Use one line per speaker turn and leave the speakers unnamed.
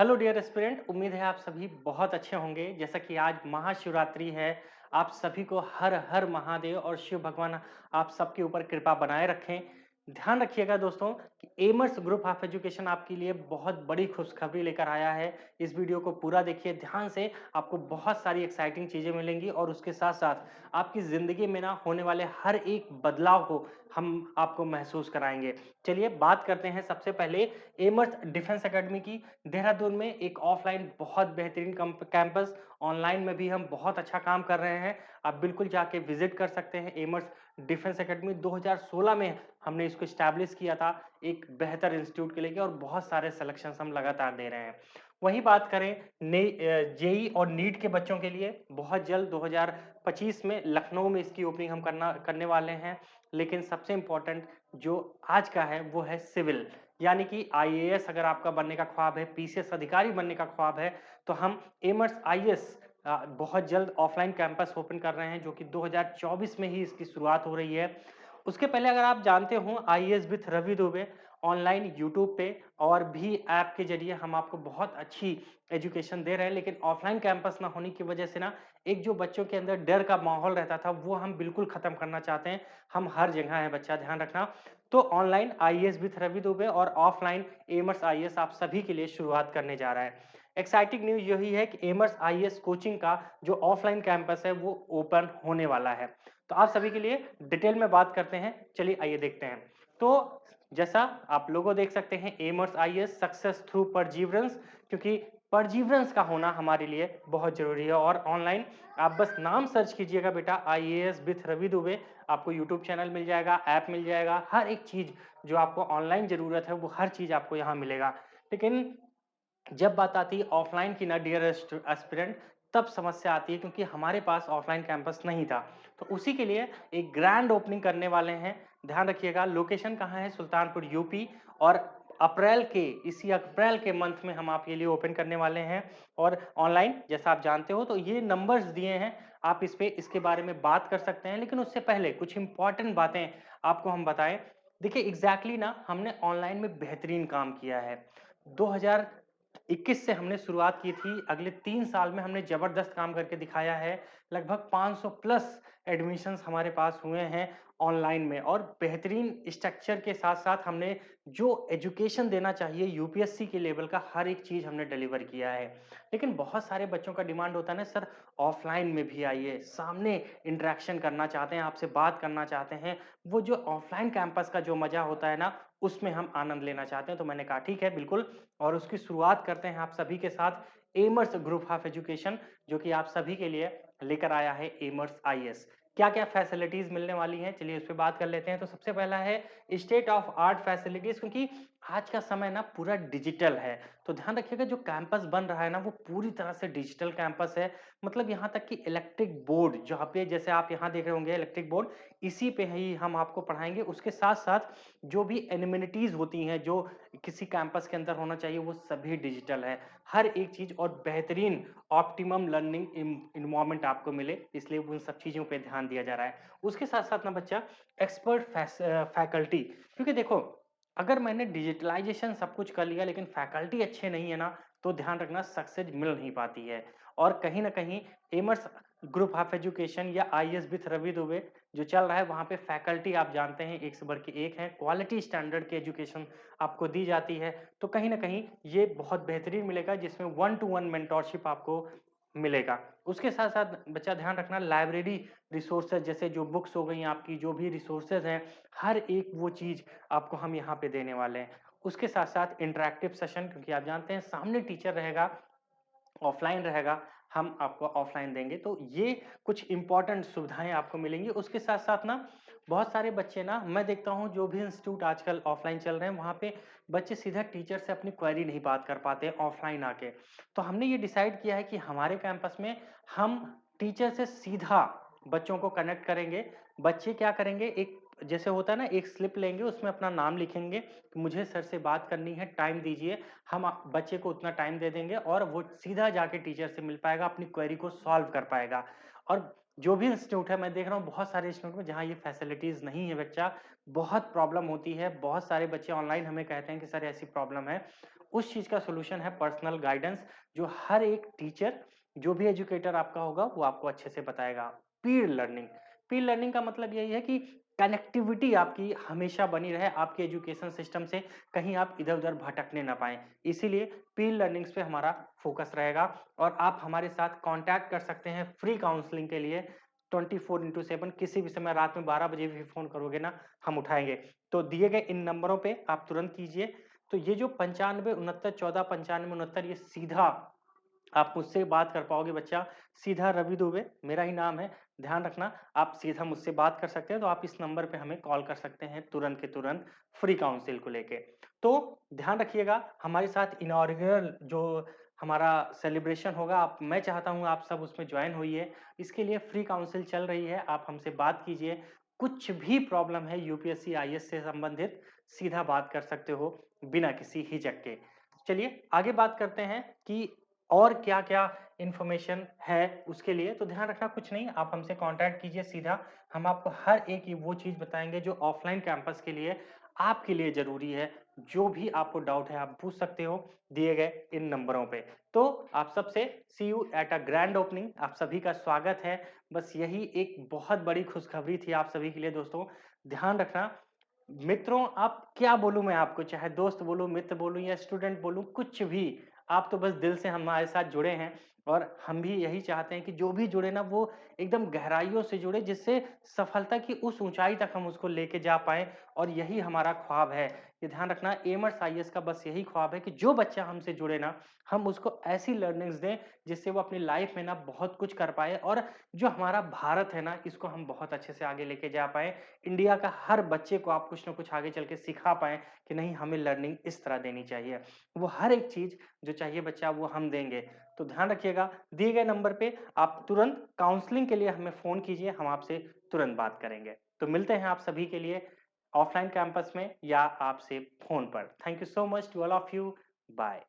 Hello dear aspirant, उम्मीद है आप सभी बहुत अच्छे होंगे। जैसा कि आज महाशिवरात्रि है, आप सभी को हर हर महादेव और शिव भगवान आप सबके ऊपर कृपा बनाए रखें। ध्यान रखिएगा दोस्तों कि एमर्स ग्रुप ऑफ एजुकेशन आपके लिए बहुत बड़ी खुशखबरी लेकर आया है। इस वीडियो को पूरा देखिए ध्यान से, आपको बहुत सारी एक्साइटिंग चीज़ें मिलेंगी और उसके साथ-साथ आपकी ज़िंदगी में ना होने वाले हर एक बदलाव को हम आपको महसूस कराएँगे। चलिए बात करते हैं सबसे पहले एमर्स डिफेंस एकेडमी की। देहरादून में एक ऑफलाइन बहुत बेहतरीन कैंपस, ऑनलाइन में भी हम बहुत अच्छा काम कर रहे हैं। आप बिल्कुल जाके विजिट कर सकते हैं। एमर्स डिफेंस एकेडमी 2016 में हमने इसको एस्टैब्लिश किया था एक बेहतर इंस्टीट्यूट के लिए और बहुत सारे सिलेक्शंस हम लगातार दे रहे हैं। वहीं बात करें जेई और नीट के बच्चों के लिए, बहुत जल्द 2025 में लखनऊ में इसकी ओपनिंग हम करने वाले हैं। लेकिन सबसे इम्पोर्टेंट जो आज का है वो है सिविल, यानी कि आईएएस अगर आपका बनने का ख्वाब है, पीसीएस अधिकारी बनने का ख्वाब है, तो हम एमर्स आईएएस बहुत जल्द ऑफलाइन कैंपस ओपन कर रहे हैं, जो कि 2024 में ही इसकी शुरुआत हो रही है। उसके पहले अगर आप जानते हो IAS with Ravi Dubey online YouTube पे और भी ऐप के जरिए हम आपको बहुत अच्छी एजुकेशन दे रहे हैं, लेकिन ऑफलाइन कैंपस ना होने की वजह से ना एक जो बच्चों के अंदर डर का माहौल रहता था वो हम बिल्कुल खत्म करना चाहते हैं। हम हर जगह है बच्चा, ध्यान रखना। तो online IAS with Ravi Dubey और ऑफलाइन एमर्स आईएएस आप सभी के लिए शुरुआत करने जा रहा है। एक्साइटिंग न्यूज़ यही है कि एमर्स आईएएस कोचिंग का जो ऑफलाइन कैंपस है वो ओपन होने वाला है। तो आप सभी के लिए डिटेल में बात करते हैं। चलिए आइए देखते हैं। तो जैसा आप लोगो देख सकते हैं, एमर्स आईएएस सक्सेस थ्रू परजीवरेंस, क्योंकि परजीवरेंस का होना हमारे लिए बहुत ज़रूरी है। और ऑनलाइन आप बस नाम सर्च कीजिएगा बेटा आईएएस विथ रवि दुबे, आपको यूट्यूब चैनल मिल जाएगा, ऐप मिल जाएगा, हर एक चीज़ जो आपको ऑनलाइन ज़रूरत है वो हर चीज़ आपको यहाँ मिलेगा। लेकिन जब बात आती है ऑफलाइन की ना डियर एस्पिरेंट, तब समस्या आती है क्योंकि हमारे पास ऑफलाइन कैंपस नहीं था। तो उसी के लिए एक ग्रैंड ओपनिंग करने वाले हैं। ध्यान रखिएगा लोकेशन कहाँ है, सुल्तानपुर यूपी। और इसी अप्रैल के मंथ में हम आपके लिए ओपन करने वाले हैं। और ऑनलाइन जैसा आप जानते हो तो ये नंबर्स दिए हैं, आप इस पे इसके बारे में बात कर सकते हैं। लेकिन उससे पहले कुछ इंपॉर्टेंट बातें आपको हम बताएं। देखिए एग्जैक्टली ना हमने ऑनलाइन में बेहतरीन काम किया है। 2021 से हमने शुरुआत की थी, अगले 3 साल में हमने जबरदस्त काम करके दिखाया है। लगभग 500 प्लस एडमिशंस हमारे पास हुए हैं ऑनलाइन में, और बेहतरीन स्ट्रक्चर के साथ साथ हमने जो एजुकेशन देना चाहिए यूपीएससी के लेवल का हर एक चीज हमने डिलीवर किया है। लेकिन बहुत सारे बच्चों का डिमांड होता है ना, सर ऑफलाइन में भी आइए, सामने इंटरेक्शन करना चाहते हैं, आपसे बात करना चाहते हैं, वो जो ऑफलाइन कैंपस का जो मजा होता है ना उसमें हम आनंद लेना चाहते हैं। तो मैंने कहा ठीक है बिल्कुल, और उसकी शुरुआत करते हैं आप सभी के साथ एमर्स ग्रुप ऑफ एजुकेशन, जो कि आप सभी के लिए लेकर आया है एमर्स आईएएस। क्या क्या फैसिलिटीज मिलने वाली हैं, चलिए उस पर बात कर लेते हैं। तो सबसे पहला है स्टेट ऑफ आर्ट फैसिलिटीज, क्योंकि आज का समय ना पूरा डिजिटल है। तो ध्यान रखिएगा जो कैंपस बन रहा है ना वो पूरी तरह से डिजिटल कैंपस है। मतलब यहाँ तक कि इलेक्ट्रिक बोर्ड जहाँ पे, जैसे आप यहाँ देख रहे होंगे इलेक्ट्रिक बोर्ड, इसी पे ही हम आपको पढ़ाएंगे। उसके साथ साथ जो भी एनिमिनिटीज होती हैं जो किसी कैंपस के अंदर होना चाहिए वो सभी डिजिटल है। हर एक चीज और बेहतरीन ऑप्टिमम लर्निंग इन्वायरमेंट आपको मिले, इसलिए उन सब चीजों पे ध्यान दिया जा रहा है। उसके साथ साथ ना बच्चा एक्सपर्ट फैकल्टी, क्योंकि देखो अगर मैंने डिजिटलाइजेशन सब कुछ कर लिया लेकिन फैकल्टी अच्छे नहीं है ना, तो ध्यान रखना सक्सेस मिल नहीं पाती है। और कहीं ना कहीं एमर्स ग्रुप ऑफ एजुकेशन या आईएएस विथ रवि दुबे जो चल रहा है, वहाँ पे फैकल्टी आप जानते हैं एक से बढ़ के एक है, क्वालिटी स्टैंडर्ड की एजुकेशन आपको दी जाती है। तो कहीं ना कहीं ये बहुत बेहतरीन मिलेगा, जिसमें 1-to-1 मेंटोरशिप आपको मिलेगा। उसके साथ साथ बच्चा ध्यान रखना लाइब्रेरी रिसोर्सेज, जैसे जो बुक्स हो गई आपकी, जो भी रिसोर्सेज हैं, हर एक वो चीज आपको हम यहाँ पे देने वाले हैं। उसके साथ साथ इंटरेक्टिव सेशन, क्योंकि आप जानते हैं सामने टीचर रहेगा, ऑफलाइन रहेगा, हम आपको ऑफलाइन देंगे। तो ये कुछ इंपॉर्टेंट सुविधाएं आपको मिलेंगी। उसके साथ साथ ना बहुत सारे बच्चे ना, मैं देखता हूँ जो भी इंस्टीट्यूट आजकल ऑफलाइन चल रहे हैं वहाँ पे बच्चे सीधा टीचर से अपनी क्वेरी नहीं बात कर पाते ऑफलाइन आके। तो हमने ये डिसाइड किया है कि हमारे कैंपस में हम टीचर से सीधा बच्चों को कनेक्ट करेंगे। बच्चे क्या करेंगे, एक जैसे होता है ना, एक स्लिप लेंगे, उसमें अपना नाम लिखेंगे कि मुझे सर से बात करनी है, टाइम दीजिए। हम बच्चे को उतना टाइम दे देंगे और वो सीधा जाके टीचर से मिल पाएगा, अपनी क्वेरी को सॉल्व कर पाएगा। और जो भी इंस्टीट्यूट है, मैं देख रहा हूँ बहुत सारे इंस्टीट्यूट में जहाँ ये फैसिलिटीज नहीं है बच्चा, बहुत प्रॉब्लम होती है। बहुत सारे बच्चे ऑनलाइन हमें कहते हैं कि सर ऐसी प्रॉब्लम है। उस चीज़ का सॉल्यूशन है पर्सनल गाइडेंस, जो हर एक टीचर, जो भी एजुकेटर आपका होगा, वो आपको अच्छे से बताएगा। पीर लर्निंग, पीर लर्निंग का मतलब यही है कि कनेक्टिविटी आपकी हमेशा बनी रहे आपके एजुकेशन सिस्टम से, कहीं आप इधर-उधर भटकने ना पाएँ। इसीलिए पीर लर्निंग्स पे हमारा फोकस रहेगा और आप हमारे साथ कॉन्टैक्ट कर सकते हैं फ्री काउंसलिंग के लिए 24/7 किसी भी समय रात में 12 बजे भी फ़ोन करोगे ना, हम उठाएँगे। तो दिए गए इन नंबरों पे आप तुरंत कीजिए। तो ये जो 95 69 14 95 69 ये सीधा आप मुझसे बात कर पाओगे बच्चा, सीधा रवि दुबे मेरा ही नाम है, ध्यान रखना आप सीधा मुझसे बात कर सकते हैं, तो आप इस नंबर पे हमें कॉल कर सकते हैं तुरंत के तुरंत फ्री काउंसिल को लेके। तो ध्यान रखिएगा हमारे साथ इनॉग्रेल जो हमारा सेलिब्रेशन होगा आप मैं चाहता हूँ आप सब उसमें जॉइन होइए। इसके लिए फ्री काउंसिल चल रही है, आप हमसे बात कीजिए। कुछ भी प्रॉब्लम है यूपीएससी, आईएएस से संबंधित सीधा बात कर सकते हो बिना किसी हिचक के। चलिए आगे बात करते हैं कि और क्या-क्या इन्फॉर्मेशन है उसके लिए, तो ध्यान रखना कुछ नहीं, आप हमसे कॉन्टैक्ट कीजिए सीधा, हम आपको हर एक ये वो चीज़ बताएँगे जो ऑफ़लाइन कैंपस के लिए आपके लिए ज़रूरी है। जो भी आपको डाउट है आप पूछ सकते हो, दिए गए इन नंबरों पे। तो आप सबसे see you at a grand opening आप सभी का स्वागत है। बस यही एक बहुत बड़ी खुशखबरी थी आप सभी के लिए दोस्तों। ध्यान रखना मित्रों, आप क्या बोलूँ मैं आपको, चाहे दोस्त बोलूँ, मित्र बोलूँ या स्टूडेंट बोलूँ, कुछ भी, आप तो बस दिल से हमारे साथ जुड़े हैं और हम भी यही चाहते हैं कि जो भी जुड़े ना, वो एकदम गहराइयों से जुड़े, जिससे सफलता की उस ऊँचाई तक हम उसको लेके जा पाएँ और यही हमारा ख्वाब है। ये ध्यान रखना एमर्स आईएएस का बस यही ख्वाब है कि जो बच्चा हमसे जुड़े ना, हम उसको ऐसी लर्निंग्स दें, जिससे वो अपनी लाइफ़ में ना बहुत कुछ कर पाए और जो हमारा भारत है ना, इसको हम बहुत अच्छे से आगे लेके जा पाएँ। इंडिया का हर बच्चे को आप कुछ न कुछ आगे चल के सिखा पाएँ कि नहीं हमें लर्निंग इस तरह देनी चाहिए। वो हर एक चीज़ जो चाहिए बच्चा वो हम देंगे। तो ध्यान रखिएगा दिए गए नंबर पे आप तुरंत काउंसलिंग के लिए हमें फ़ोन कीजिए, हम आपसे तुरंत बात करेंगे। तो मिलते हैं आप सभी के लिए ऑफ़लाइन कैंपस में या आपसे फ़ोन पर। Thank you so much to all of you. Bye.